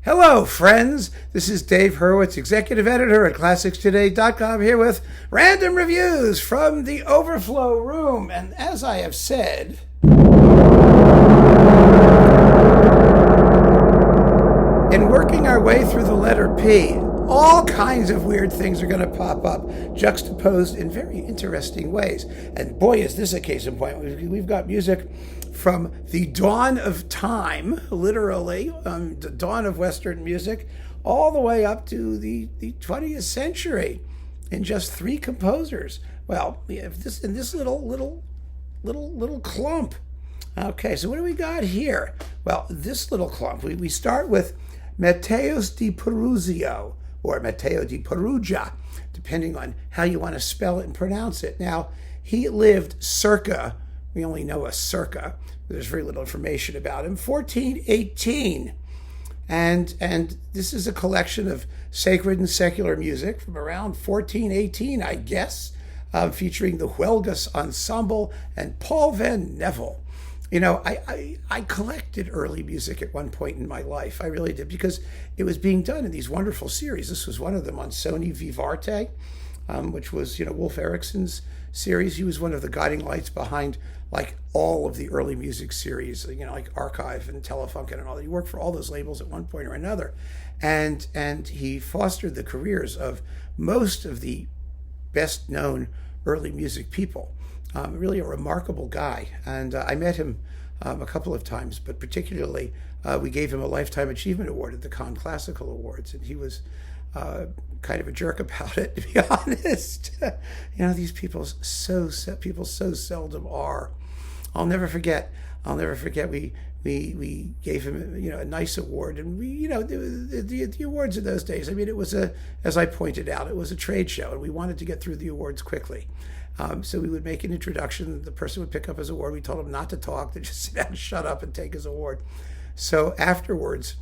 Hello, friends. This is Dave Hurwitz, executive editor at ClassicsToday.com, here with random reviews from the Overflow room. And as I have said, in working our way through the letter P, all kinds of weird things are going to pop up, juxtaposed in very interesting ways. And boy, is this a case in point. We've got music from the dawn of time, literally, the dawn of Western music, all the way up to the 20th century, in just three composers. Well, we have this in this little clump. Okay, so what do we got here? Well, this little clump, we start with Matos di Perusia, or Matteo di Perugia, depending on how you want to spell it and pronounce it. Now, he lived circa, we only know a circa, there's very little information about him, 1418. And this is a collection of sacred and secular music from around 1418, I guess, featuring the Huelgas Ensemble and Paul Van Neville. You know, I collected early music at one point in my life. I really did, because it was being done in these wonderful series. This was one of them on Sony Vivarte, which was, Wolf Erickson's series. He was one of the guiding lights behind, like, all of the early music series, like Archive and Telefunken and all that. He worked for all those labels at one point or another. And he fostered the careers of most of the best known early music people. Really a remarkable guy. And I met him a couple of times, but particularly we gave him a Lifetime Achievement Award at the Cannes Classical Awards, and he was kind of a jerk about it, to be honest. These people so seldom are. I'll never forget. We gave him a nice award, and the awards in those days. I mean, it was as I pointed out, it was a trade show, and we wanted to get through the awards quickly. So we would make an introduction. The person would pick up his award. We told him not to talk, to just sit down and shut up and take his award. So afterwards,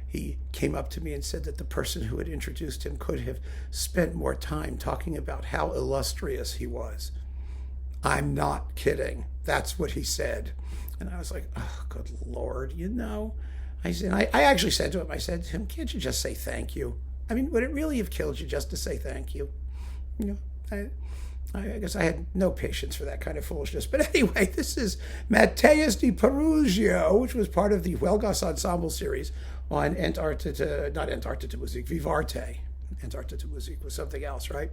he came up to me and said that the person who had introduced him could have spent more time talking about how illustrious he was. I'm not kidding. That's what he said. And I was like, oh, good Lord, I said, I actually said to him, can't you just say thank you? I mean, would it really have killed you just to say thank you? I guess I had no patience for that kind of foolishness. But anyway, this is Matthias di Perugia, which was part of the Huelgas Ensemble series on Vivarte. Entartete Musik was something else, right?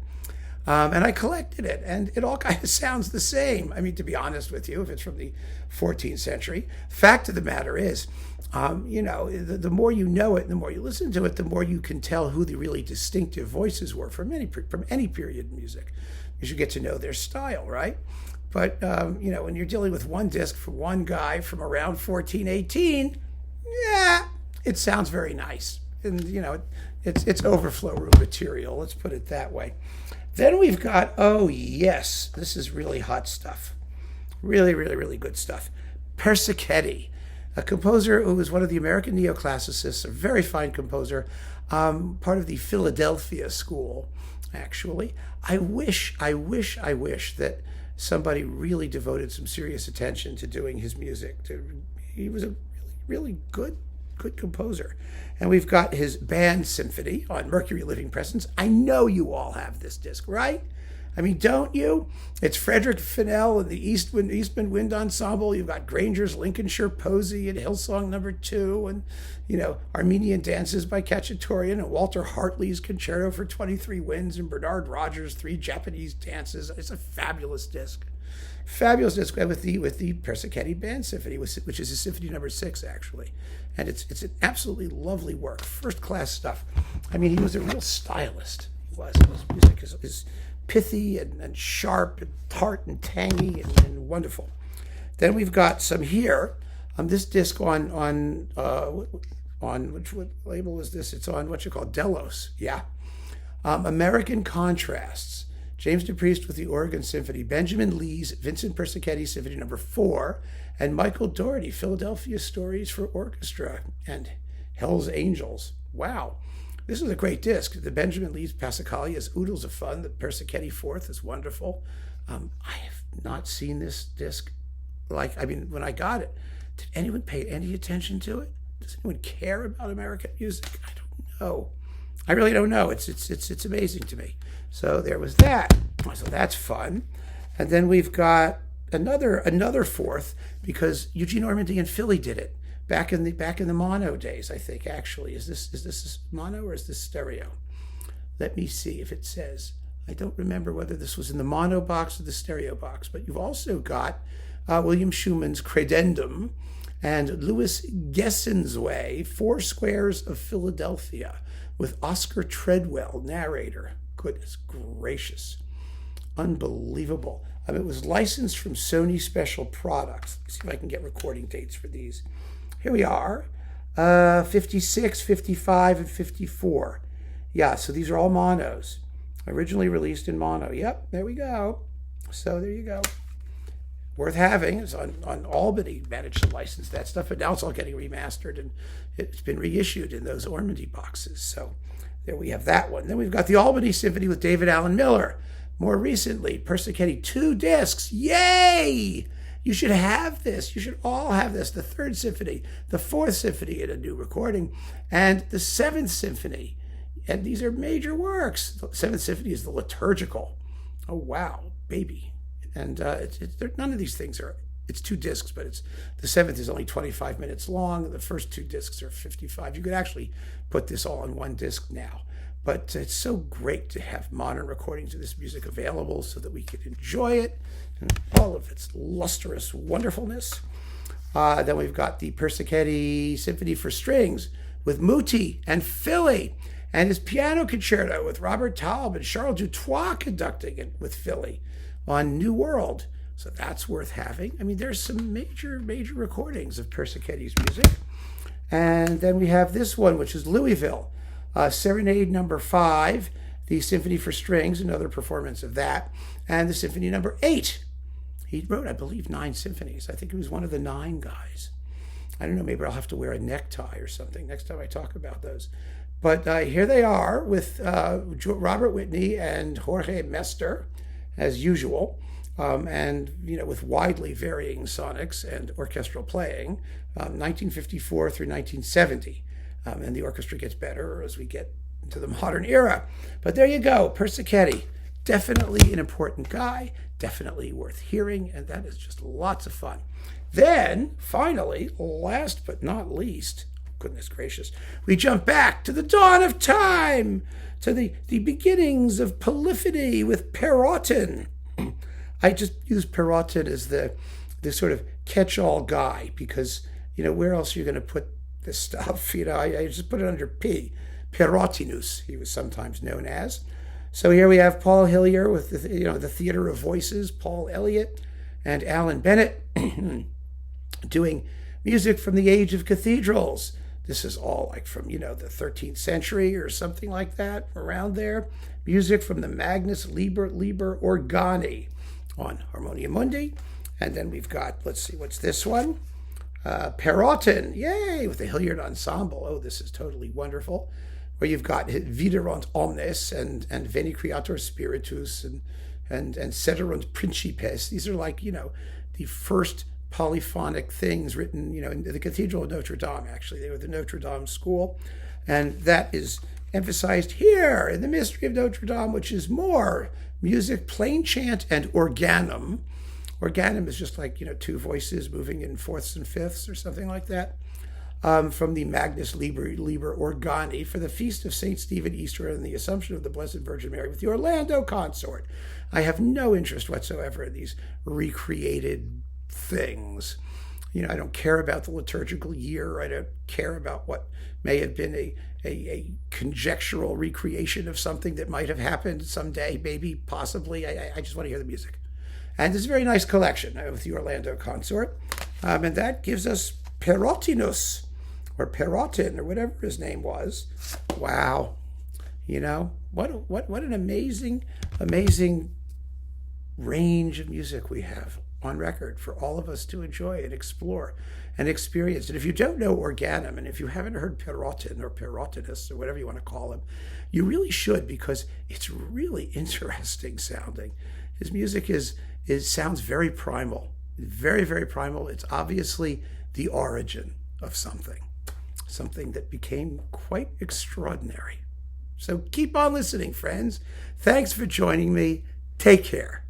And I collected it, and it all kind of sounds the same. I mean, to be honest with you, if it's from the 14th century, fact of the matter is, the more you know it, the more you listen to it, the more you can tell who the really distinctive voices were from any period in music, because you get to know their style, right? But, when you're dealing with one disc from one guy from around 1418, yeah, it sounds very nice. And, it's Overflow room material, let's put it that way. Then we've got, oh yes, this is really hot stuff. Really, really, really good stuff. Persichetti, a composer who was one of the American neoclassicists, a very fine composer, part of the Philadelphia school, actually. I wish that somebody really devoted some serious attention to doing his music. He was a really good composer. And we've got his band symphony on Mercury Living Presence. I know you all have this disc, right? I mean, don't you? It's Frederick Fennell and the Eastman Wind Ensemble. You've got Granger's Lincolnshire Posy and Hillsong No. 2, and Armenian Dances by Khachaturian, and Walter Hartley's Concerto for 23 Winds, and Bernard Rogers' 3 Japanese Dances. It's a fabulous disc. Fabulous disc with the Persichetti Band Symphony, which is his Symphony No. 6, actually. And it's an absolutely lovely work, first-class stuff. I mean, he was a real stylist. He was. His music is pithy and sharp and tart and tangy and wonderful. Then we've got some here. This disc on what label is this? It's on what you call Delos. Yeah. American Contrasts. James DePriest with the Oregon Symphony, Benjamin Lee's Vincent Persichetti Symphony No. 4, and Michael Dougherty, Philadelphia Stories for Orchestra, and Hell's Angels. Wow. This is a great disc. The Benjamin Lee's Passacaglia is oodles of fun. The Persichetti Fourth is wonderful. I have not seen this disc. When I got it, did anyone pay any attention to it? Does anyone care about American music? I don't know. I really don't know. It's amazing to me. So there was that. So that's fun. And then we've got another fourth, because Eugene Ormandy and Philly did it back in the mono days, I think. Actually, is this mono or is this stereo? Let me see if it says. I don't remember whether this was in the mono box or the stereo box, but you've also got William Schumann's Credendum and Louis Gessen's Way, Four Squares of Philadelphia, with Oscar Treadwell, narrator. Goodness gracious. Unbelievable. It was licensed from Sony Special Products. Let's see if I can get recording dates for these. Here we are, 56, 55, and 54. Yeah, so these are all monos. Originally released in mono. Yep, there we go. So there you go. Worth having. It's on Albany, managed to license that stuff, but now it's all getting remastered, and it's been reissued in those Ormandy boxes. So there we have that one. Then we've got the Albany Symphony with David Allen Miller. More recently, Persichetti, 2 discs. Yay! You should have this. You should all have this. The 3rd Symphony, the 4th Symphony in a new recording, and the 7th Symphony. And these are major works. The 7th Symphony is the liturgical. Oh, wow, baby. And none of these things are, it's 2 discs, but the 7th is only 25 minutes long. The first 2 discs are 55. You could actually put this all on 1 disc now. But it's so great to have modern recordings of this music available so that we can enjoy it and all of its lustrous wonderfulness. Then we've got the Persichetti Symphony for Strings with Muti and Philly, and his piano concerto with Robert Taub and Charles Dutoit conducting it with Philly on New World. So that's worth having. I mean, there's some major recordings of Persichetti's music. And then we have this one, which is Louisville. Serenade number 5, the Symphony for Strings, another performance of that, and the Symphony number 8. He wrote, I believe, 9 symphonies. I think he was one of the 9 guys. I don't know, maybe I'll have to wear a necktie or something next time I talk about those. But here they are with Robert Whitney and Jorge Mester, as usual, and with widely varying sonics and orchestral playing, 1954 through 1970. And the orchestra gets better as we get into the modern era. But there you go, Persichetti. Definitely an important guy, definitely worth hearing, and that is just lots of fun. Then, finally, last but not least, goodness gracious, we jump back to the dawn of time, to the beginnings of polyphony with Perotin. I just use Perotin as the sort of catch-all guy because, where else are you going to put this stuff? I just put it under P. Perotinus, he was sometimes known as. So here we have Paul Hillier with the Theater of Voices, Paul Elliott and Alan Bennett doing music from the age of cathedrals. This is all like from, the 13th century or something like that, around there. Music from the Magnus Liber Organi on Harmonia Mundi. And then we've got, let's see, what's this one? Perotin, yay, with the Hilliard Ensemble. Oh, this is totally wonderful. Where you've got Viderunt Omnes and Veni Creator Spiritus and Ceterunt Principes. These are like, the first polyphonic things written, in the Cathedral of Notre Dame, actually. They were the Notre Dame school. And that is emphasized here in the Mystery of Notre Dame, which is more music, plain chant, and organum. Organum is just like, 2 voices moving in fourths and fifths or something like that. From the Magnus Liber Organi for the Feast of St. Stephen Easter and the Assumption of the Blessed Virgin Mary with the Orlando Consort. I have no interest whatsoever in these recreated things. I don't care about the liturgical year. I don't care about what may have been a conjectural recreation of something that might have happened someday, maybe, possibly. I just want to hear the music. And it's a very nice collection with the Orlando Consort. And that gives us Perotinus, or Perotin, or whatever his name was. Wow. What an amazing range of music we have on record for all of us to enjoy and explore and experience. And if you don't know organum, and if you haven't heard Perotin or Perotinus or whatever you want to call him, you really should, because it's really interesting sounding. His music sounds very primal, very, very primal. It's obviously the origin of something. something that became quite extraordinary. So keep on listening, friends. Thanks for joining me. Take care.